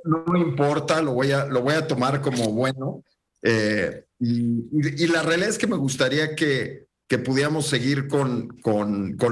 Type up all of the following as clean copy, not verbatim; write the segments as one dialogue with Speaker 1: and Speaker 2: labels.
Speaker 1: no me importa, lo voy a tomar como bueno. Y la realidad es que me gustaría que pudiéramos seguir con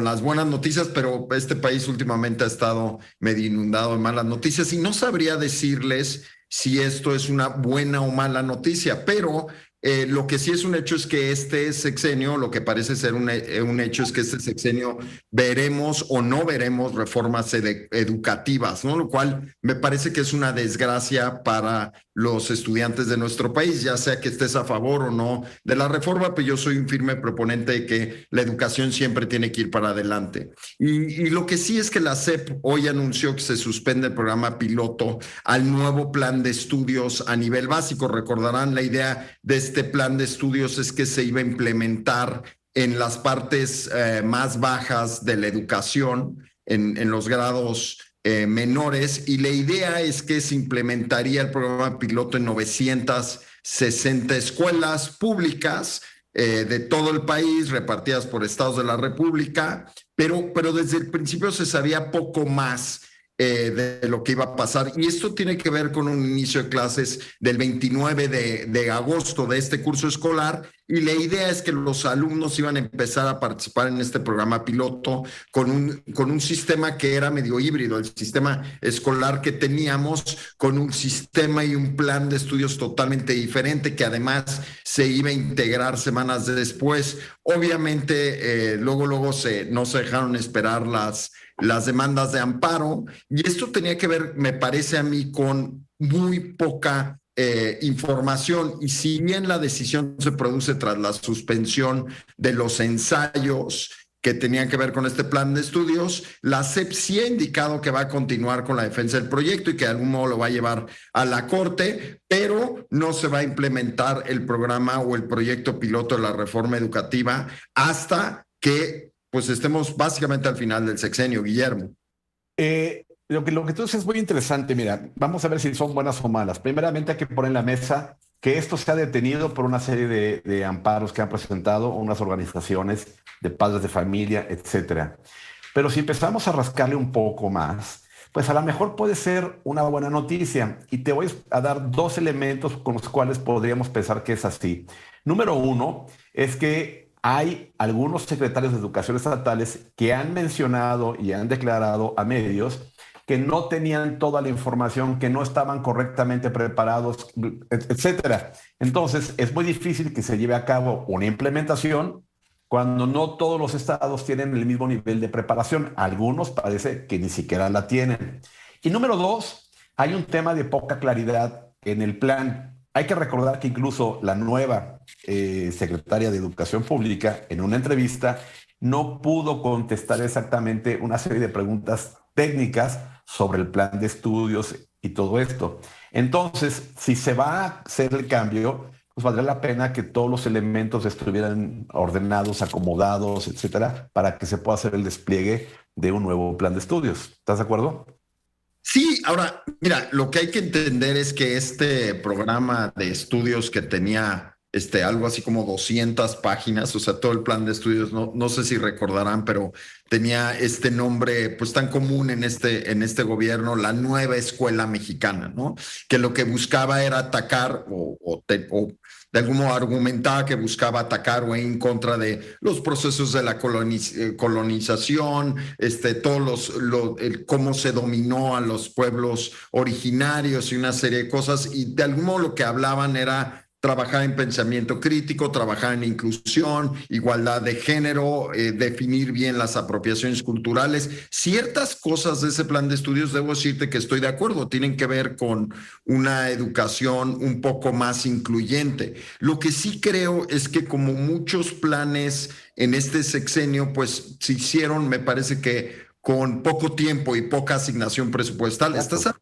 Speaker 1: las buenas noticias, pero este país últimamente ha estado medio inundado de malas noticias y no sabría decirles si esto es una buena o mala noticia, pero lo que sí es un hecho es que este sexenio, lo que parece ser un hecho es que este sexenio veremos o no veremos reformas educativas, ¿no? Lo cual me parece que es una desgracia para los estudiantes de nuestro país, ya sea que estés a favor o no de la reforma, pero yo soy un firme proponente de que la educación siempre tiene que ir para adelante. Y lo que sí es que la SEP hoy anunció que se suspende el programa piloto al nuevo plan de estudios a nivel básico. Recordarán, la idea de este plan de estudios es que se iba a implementar en las partes más bajas de la educación, en los grados menores, y la idea es que se implementaría el programa piloto en 960 escuelas públicas de todo el país, repartidas por estados de la República, pero desde el principio se sabía poco más de lo que iba a pasar. Y esto tiene que ver con un inicio de clases del 29 de agosto de este curso escolar. Y la idea es que los alumnos iban a empezar a participar en este programa piloto con un sistema que era medio híbrido, el sistema escolar que teníamos, con un sistema y un plan de estudios totalmente diferente, que además se iba a integrar semanas después. Obviamente, luego no se dejaron esperar las demandas de amparo, y esto tenía que ver, me parece a mí, con muy poca información. Y si bien la decisión se produce tras la suspensión de los ensayos que tenían que ver con este plan de estudios, la SEP sí ha indicado que va a continuar con la defensa del proyecto y que de algún modo lo va a llevar a la Corte, pero no se va a implementar el programa o el proyecto piloto de la reforma educativa hasta que pues estemos básicamente al final del sexenio, Guillermo.
Speaker 2: Lo que tú dices es muy interesante. Mira, vamos a ver si son buenas o malas. Primeramente hay que poner en la mesa que esto se ha detenido por una serie de amparos que han presentado unas organizaciones de padres de familia, etcétera. Pero si empezamos a rascarle un poco más, pues a lo mejor puede ser una buena noticia. Y te voy a dar dos elementos con los cuales podríamos pensar que es así. Número uno es que hay algunos secretarios de educación estatales que han mencionado y han declarado a medios que no tenían toda la información, que no estaban correctamente preparados, etcétera. Entonces, es muy difícil que se lleve a cabo una implementación cuando no todos los estados tienen el mismo nivel de preparación. Algunos parece que ni siquiera la tienen. Y número dos, hay un tema de poca claridad en el plan. Hay que recordar que incluso la nueva secretaria de Educación Pública, en una entrevista, no pudo contestar exactamente una serie de preguntas técnicas sobre el plan de estudios y todo esto. Entonces, si se va a hacer el cambio, pues valdría la pena que todos los elementos estuvieran ordenados, acomodados, etcétera, para que se pueda hacer el despliegue de un nuevo plan de estudios. ¿Estás de acuerdo?
Speaker 1: Sí, ahora, mira, lo que hay que entender es que este programa de estudios que tenía algo así como 200 páginas, o sea, todo el plan de estudios, no sé si recordarán, pero tenía este nombre pues tan común en este gobierno, la nueva escuela mexicana, ¿no? Que lo que buscaba era atacar o de algún modo argumentaba que buscaba atacar o en contra de los procesos de la colonización, cómo se dominó a los pueblos originarios y una serie de cosas, y de algún modo lo que hablaban era trabajar en pensamiento crítico, trabajar en inclusión, igualdad de género, definir bien las apropiaciones culturales. Ciertas cosas de ese plan de estudios, debo decirte que estoy de acuerdo, tienen que ver con una educación un poco más incluyente. Lo que sí creo es que como muchos planes en este sexenio, pues se hicieron, me parece que con poco tiempo y poca asignación presupuestal. Estás
Speaker 2: Exacto.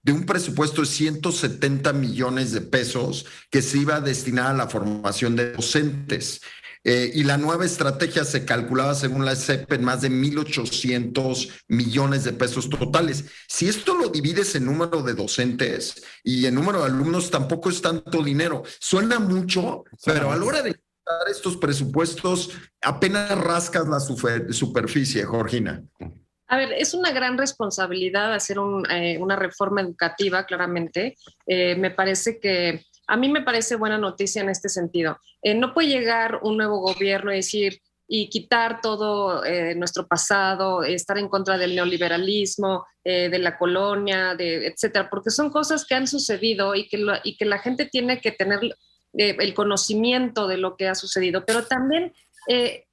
Speaker 1: de un presupuesto de 170 millones de pesos que se iba a destinar a la formación de docentes. Y la nueva estrategia se calculaba, según la SEP, en más de 1.800 millones de pesos totales. Si esto lo divides en número de docentes y en número de alumnos, tampoco es tanto dinero. Suena mucho,
Speaker 2: Suena
Speaker 1: pero a la
Speaker 2: mucho.
Speaker 1: hora de dar estos presupuestos, apenas rascas la superficie, Georgina.
Speaker 3: A ver, es una gran responsabilidad hacer una reforma educativa, claramente. Me parece que, a mí me parece buena noticia en este sentido. No puede llegar un nuevo gobierno y decir, y quitar todo nuestro pasado, estar en contra del neoliberalismo, de la colonia, etcétera, porque son cosas que han sucedido y que la gente tiene que tener el conocimiento de lo que ha sucedido, pero también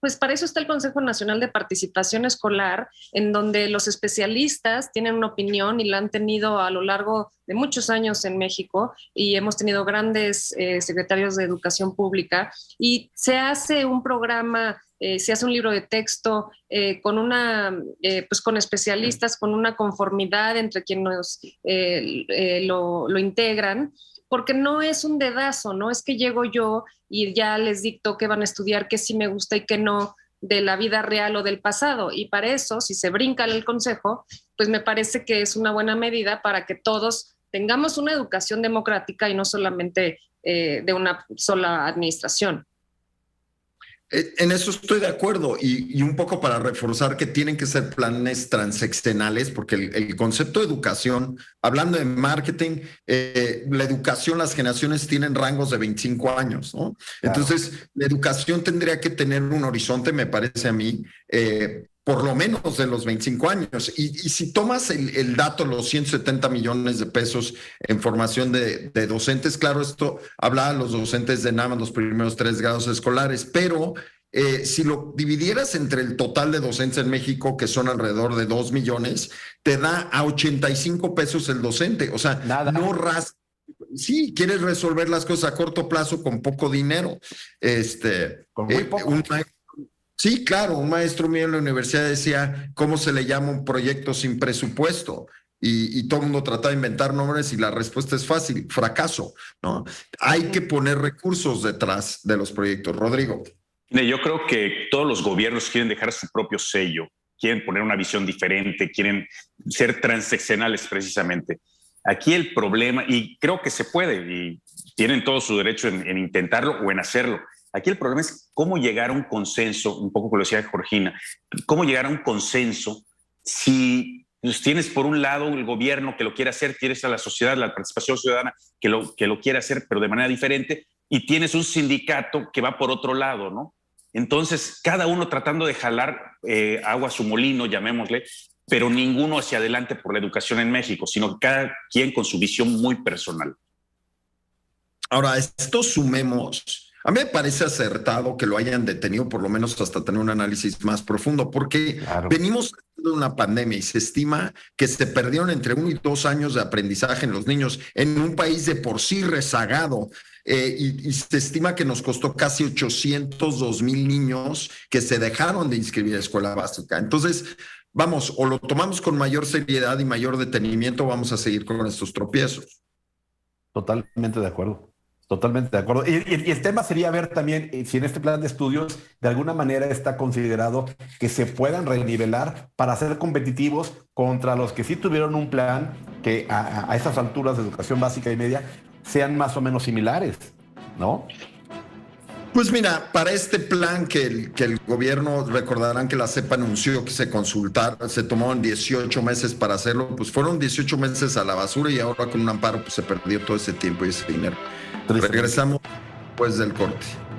Speaker 3: pues para eso está el Consejo Nacional de Participación Escolar, en donde los especialistas tienen una opinión y la han tenido a lo largo de muchos años en México, y hemos tenido grandes secretarios de educación pública, y se hace un programa, se hace un libro de texto pues con especialistas, con una conformidad entre quienes lo integran, porque no es un dedazo, no es que llego yo y ya les dicto qué van a estudiar, qué sí me gusta y qué no, de la vida real o del pasado. Y para eso, si se brinca el consejo, pues me parece que es una buena medida para que todos tengamos una educación democrática y no solamente de una sola administración.
Speaker 1: En eso estoy de acuerdo, y un poco para reforzar que tienen que ser planes transeccionales, porque el concepto de educación, hablando de marketing, la educación, las generaciones tienen rangos de 25 años, ¿no? Claro. Entonces, la educación tendría que tener un horizonte, me parece a mí, por lo menos de los 25 años. Y si tomas el dato, los 170 millones de pesos en formación de docentes, claro, esto habla a los docentes de nada más los primeros 3 grados escolares, pero si lo dividieras entre el total de docentes en México, que son alrededor de 2 millones, te da a 85 pesos el docente. O sea, nada. No ras. Sí, quieres resolver las cosas a corto plazo con poco dinero.
Speaker 2: Con muy poco.
Speaker 1: Sí, claro, un maestro mío en la universidad decía, ¿cómo se le llama un proyecto sin presupuesto? Y todo el mundo trata de inventar nombres y la respuesta es fácil, fracaso, ¿no? Hay que poner recursos detrás de los proyectos. Rodrigo.
Speaker 4: Yo creo que todos los gobiernos quieren dejar su propio sello, quieren poner una visión diferente, quieren ser transeccionales precisamente. Aquí el problema, y creo que se puede, y tienen todo su derecho en intentarlo o en hacerlo. Aquí el problema es cómo llegar a un consenso, un poco como lo decía Georgina, cómo llegar a un consenso si pues, tienes por un lado el gobierno que lo quiere hacer, tienes a la sociedad, la participación ciudadana que lo quiere hacer, pero de manera diferente, y tienes un sindicato que va por otro lado, ¿no? Entonces, cada uno tratando de jalar agua a su molino, llamémosle, pero ninguno hacia adelante por la educación en México, sino cada quien con su visión muy personal.
Speaker 1: Ahora, esto sumemos. A mí me parece acertado que lo hayan detenido, por lo menos hasta tener un análisis más profundo, porque venimos de una pandemia y se estima que se perdieron entre 1 y 2 años de aprendizaje en los niños en un país de por sí rezagado. Y se estima que nos costó casi 802,000 niños que se dejaron de inscribir a escuela básica. Entonces, vamos, o lo tomamos con mayor seriedad y mayor detenimiento, vamos a seguir con estos tropiezos.
Speaker 2: Totalmente de acuerdo. Totalmente de acuerdo. Y el tema sería ver también si en este plan de estudios de alguna manera está considerado que se puedan renivelar para ser competitivos contra los que sí tuvieron un plan que a esas alturas de educación básica y media sean más o menos similares, ¿no?
Speaker 1: Pues mira, para este plan que el gobierno, recordarán que la CEP anunció que se tomaron 18 meses para hacerlo, pues fueron 18 meses a la basura y ahora con un amparo pues se perdió todo ese tiempo y ese dinero. Regresamos después del corte.